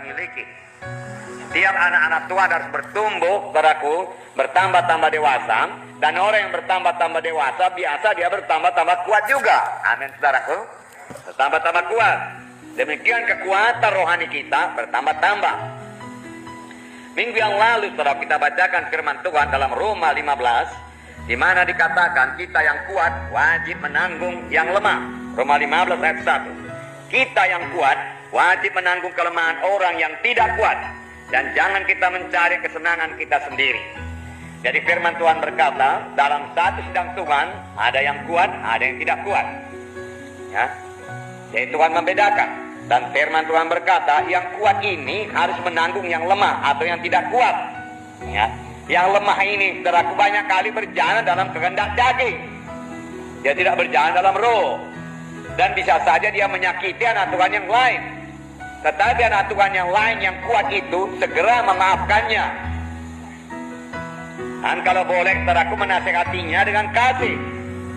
miliki. Setiap anak-anak Tuhan harus bertumbuh, saudaraku, bertambah-tambah dewasa. Dan orang yang bertambah-tambah dewasa, biasa dia bertambah-tambah kuat juga. Amin, saudaraku. Bertambah-tambah kuat. Demikian kekuatan rohani kita bertambah-tambah. Minggu yang lalu, saudara, kita bacakan firman Tuhan dalam Roma 15, di mana dikatakan kita yang kuat wajib menanggung yang lemah. Roma 15 ayat 1. Kita yang kuat wajib menanggung kelemahan orang yang tidak kuat. Dan jangan kita mencari kesenangan kita sendiri. Jadi firman Tuhan berkata, dalam satu sidang Tuhan, ada yang kuat, ada yang tidak kuat. Ya. Jadi Tuhan membedakan. Dan firman Tuhan berkata, yang kuat ini harus menanggung yang lemah atau yang tidak kuat. Ya. Yang lemah ini, saudaraku, banyak kali berjalan dalam kehendak daging. Dia tidak berjalan dalam roh. Dan bisa saja dia menyakiti anak Tuhan yang lain. Tetapi anak Tuhan yang lain yang kuat itu segera memaafkannya. Dan kalau boleh, saudaraku, menasihatinya dengan kasih.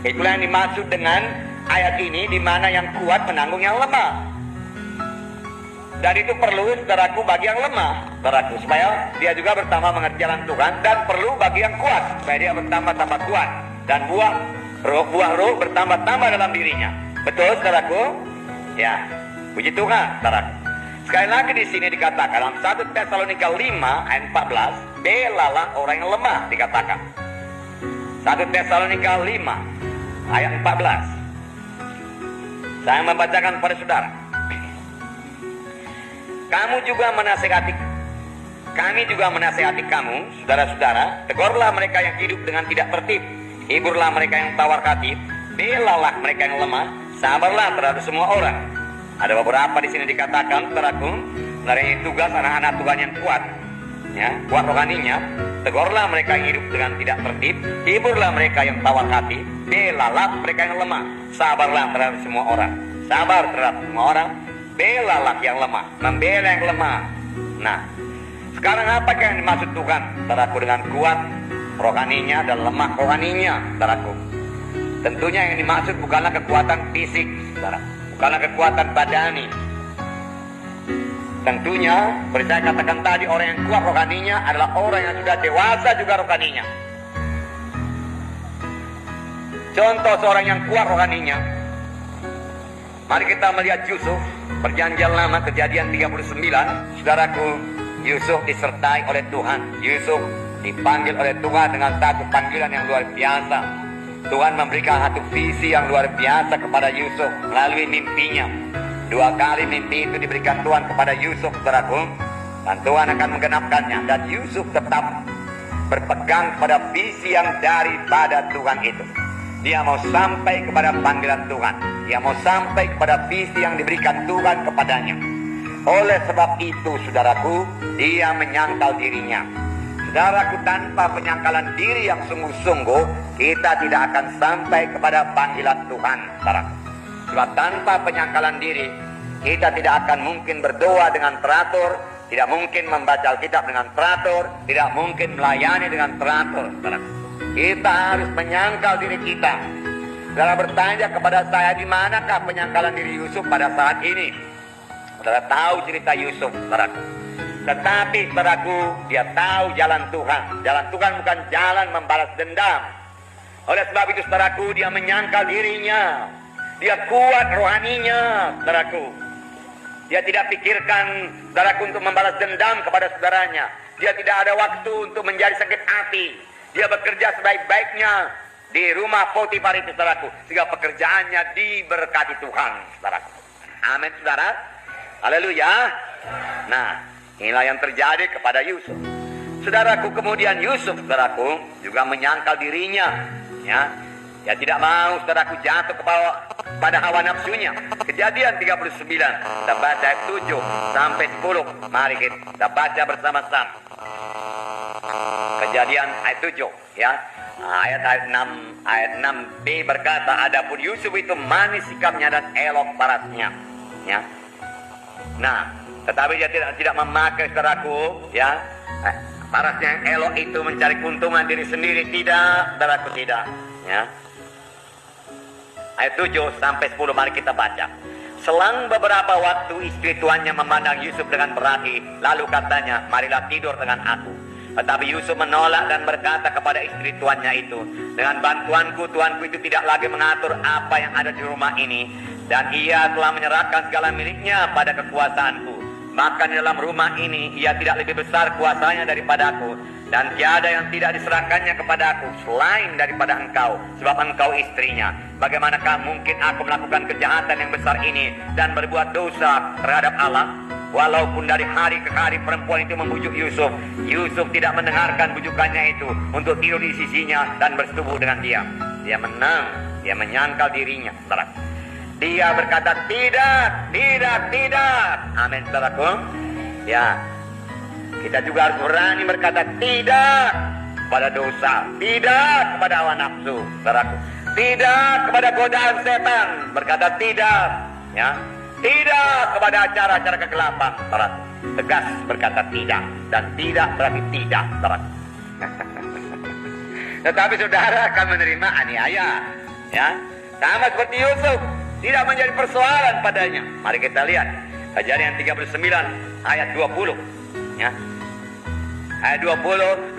Itulah yang dimaksud dengan ayat ini, di mana yang kuat menanggung yang lemah. Dan itu perlu, saudaraku, bagi yang lemah, saudaraku, supaya dia juga bertambah mengerti jalan Tuhan. Dan perlu bagi yang kuat, supaya dia bertambah-tambah kuat. Dan buah roh bertambah-tambah dalam dirinya. Betul, saudaraku? Ya, puji Tuhan, saudaraku. Sekali lagi di sini dikatakan dalam 1 Tesalonika 5 ayat 14, belalah orang yang lemah, dikatakan. 1 Tesalonika 5 ayat 14. Saya membacakan pada saudara. Kami juga menasihati kamu, saudara-saudara, tegurlah mereka yang hidup dengan tidak tertib, hiburlah mereka yang tawar hati, belalah mereka yang lemah, sabarlah terhadap semua orang. Ada beberapa di sini dikatakan, saudaraku, dari tugas anak-anak Tuhan yang kuat, ya, kuat rohaninya. Tegurlah mereka yang hidup dengan tidak tertib, hiburlah mereka yang tawar hati, belalah mereka yang lemah, sabarlah terhadap semua orang. Sabar terhadap semua orang, belalah yang lemah, membela yang lemah. Nah, sekarang apakah yang dimaksud Tuhan, saudaraku, dengan kuat rohaninya dan lemah rohaninya, saudaraku? Tentunya yang dimaksud bukanlah kekuatan fisik, saudara. Bukanlah kekuatan badani. Tentunya, seperti saya katakan tadi, orang yang kuat rohaninya adalah orang yang sudah dewasa juga rohaninya. Contoh seorang yang kuat rohaninya, mari kita melihat Yusuf, Perjanjian Lama, Kejadian 39. Saudaraku, Yusuf disertai oleh Tuhan. Yusuf dipanggil oleh Tuhan dengan satu panggilan yang luar biasa. Tuhan memberikan satu visi yang luar biasa kepada Yusuf melalui mimpinya. 2 kali mimpi itu diberikan Tuhan kepada Yusuf, saudaraku, dan Tuhan akan menggenapkannya. Dan Yusuf tetap berpegang pada visi yang daripada Tuhan itu. Dia mau sampai kepada panggilan Tuhan. Dia mau sampai kepada visi yang diberikan Tuhan kepadanya. Oleh sebab itu, saudaraku, dia menyangkal dirinya. Saudaraku, tanpa penyangkalan diri yang sungguh-sungguh, kita tidak akan sampai kepada panggilan Tuhan, saudaraku. Sebab tanpa penyangkalan diri, kita tidak akan mungkin berdoa dengan teratur, tidak mungkin membaca Alkitab dengan teratur, tidak mungkin melayani dengan teratur, saudaraku. Kita harus menyangkal diri kita. Saudara bertanya kepada saya, di manakah penyangkalan diri Yusuf pada saat ini? Saudara tahu cerita Yusuf, saudaraku. Tetapi, saudaraku, dia tahu jalan Tuhan. Jalan Tuhan bukan jalan membalas dendam. Oleh sebab itu, saudaraku, dia menyangkal dirinya. Dia kuat rohaninya, saudaraku. Dia tidak pikirkan, saudaraku, untuk membalas dendam kepada saudaranya. Dia tidak ada waktu untuk menjadi sakit hati. Dia bekerja sebaik-baiknya di rumah Potifar itu, saudaraku, sehingga pekerjaannya diberkati Tuhan, saudaraku. Amin, saudara. Haleluya. Nah, inilah yang terjadi kepada Yusuf. Saudaraku, kemudian Yusuf, saudaraku, juga menyangkal dirinya, ya. Dia tidak mau, saudaraku, jatuh pada hawa nafsunya. Kejadian 39, kita baca ayat 7 sampai 10. Mari kita baca bersama-sama. Kejadian ayat 7, ya. Ayat 6b berkata, adapun Yusuf itu manis sikapnya dan elok parasnya, ya. Nah, tetapi dia tidak memakai, saudaraku, ya, parasnya yang elok itu mencari keuntungan diri sendiri. Tidak, saudaraku, tidak, ya. Ayat 7 sampai 10, mari kita baca. Selang beberapa waktu istri tuannya memandang Yusuf dengan perhati, lalu katanya, marilah tidur dengan aku. Tetapi Yusuf menolak dan berkata kepada istri tuannya itu, dengan bantuanku, tuanku itu tidak lagi mengatur apa yang ada di rumah ini, dan ia telah menyerahkan segala miliknya pada kekuasaanku. Maka di dalam rumah ini ia tidak lebih besar kuasanya daripadaku, dan tiada yang tidak diserahkannya kepadaku selain daripada engkau, sebab engkau istrinya. Bagaimanakah mungkin aku melakukan kejahatan yang besar ini dan berbuat dosa terhadap Allah? Walaupun dari hari ke hari perempuan itu membujuk Yusuf, Yusuf tidak mendengarkan bujukannya itu untuk tidur di sisinya dan bersetubuh dengan dia. Dia menang, dia menyangkal dirinya, saudaraku. Dia berkata tidak, tidak, tidak. Amin, saudaraku. Ya, kita juga harus berani berkata tidak kepada dosa, tidak kepada hawa nafsu, saudaraku. Tidak kepada godaan setan, berkata tidak, ya. Tidak kepada acara-acara kegelapan, saudaraku. Tegas berkata tidak, dan tidak berarti tidak, saudaraku. Tetapi saudara akan menerima aniaya, ya. Sama seperti Yusuf, tidak menjadi persoalan padanya. Mari kita lihat Kejadian 39 ayat 20, ya. Ayat 20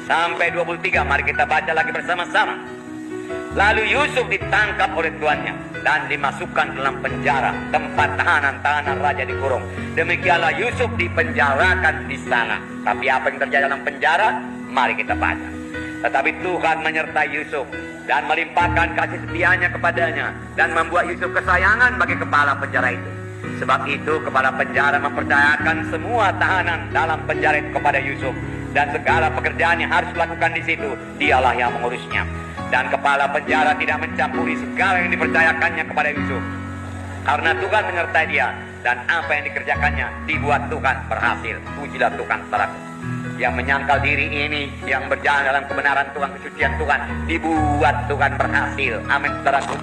sampai 23. Mari kita baca lagi bersama-sama. Lalu Yusuf ditangkap oleh tuannya dan dimasukkan dalam penjara, tempat tahanan raja dikurung. Demikianlah Yusuf dipenjarakan di sana. Tapi apa yang terjadi dalam penjara? Mari kita baca. Tetapi Tuhan menyertai Yusuf dan melimpahkan kasih setianya kepadanya, dan membuat Yusuf kesayangan bagi kepala penjara itu. Sebab itu kepala penjara mempercayakan semua tahanan dalam penjara itu kepada Yusuf, dan segala pekerjaan yang harus dilakukan di situ dialah yang mengurusnya. Dan kepala penjara tidak mencampuri segala yang dipercayakannya kepada Yusuf, karena Tuhan menyertai dia, dan apa yang dikerjakannya dibuat Tuhan berhasil. Pujilah Tuhan, saudaraku. Yang menyangkal diri ini, yang berjalan dalam kebenaran Tuhan, kesucian Tuhan, dibuat Tuhan berhasil. Amin, saudaraku.